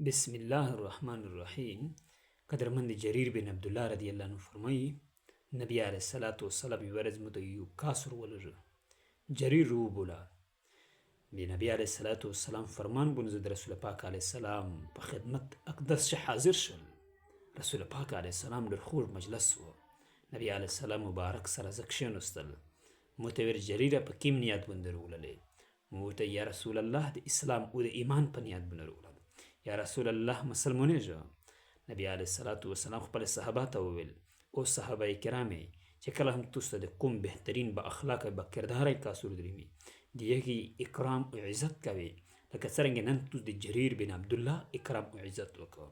بسم الله الرحمن الرحیم. قدرمند جریر بن عبدالله رضی الله عنه فرمایی نبی علیه الصلاة والسلام یه ورځ مو ته یو کاس ورولږه. جریر رو وبوله. به نبی علیه الصلاة والسلام فرمان بونه زه د رسول پاک علیه السلام په خدمت اقدس شه حاضر شل. رسول پاک علیه السلام ډېر خوږ مجلس و. نبی علیه السلام مبارک سره زه کښېنستل. مو ته ویل جریره په کوم نیت باندې روللې؟ مو ورته یا رسول الله د اسلام او د ایمان په نیت باندې رولل. یا رسول الله مسلمانېږه. نبی علیه الصلاة والسلام خپل صحابه ته وویل او صحابه کرامې چې کله هم تاسو ته د کوم بهترین با اخلاقه با کرداره کس رو دریمی د یکی اکرام و عزت کوي لکه څرنګه نن تاسو د جریر بن عبدالله اکرام و عزت وکړه.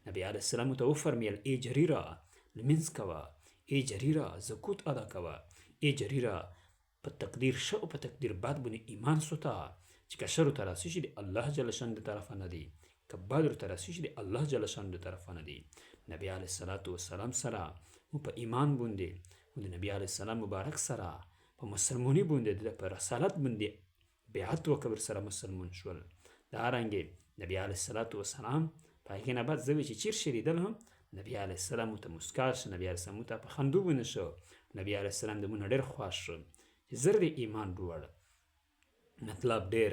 نبی علیه السلام ته وفرمیل ای جریره لمنځ کوه، ای جریره زکات ادا کوه، ای جریره په تقدیر ښه او په تقدیر بد باندې ایمان سوته چې که شر ورته راسي شي د الله جل شان د طرفه نه دی، که بد ورته راسي شي د الله جل شان د طرفه نه دی. نبی علیه الصلاة والسلام سره مو په ایمان باندې د نبی علیه السلام مبارک سره په مسلمانۍ باندې د په رسالت باندې بیعت وکړ، سره مسلمان شول. دارنګې نبی علیه الصلاة والسلام په هغې نه بعد زه چې چیر شي لیدل هم نبی علیه السلام ورته مسکا شو، نبی علیه السلام ورته په خندو باندې شو. نبی علیه السلام د مونږ نه ډېر خوښ شو چې زر د ایمان وروړ. مطلب ډېر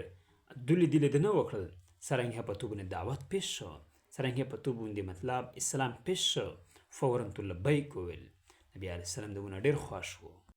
دولی دیلی د نه وکړل، څرنګه په تو باندې دعوت پیش شو، څرنګه په تو باندې مطلب اسلام پیش شو، فورا تو لبیک وویل. نبی علیه السلام د مونږ نه ډېر خوښ و.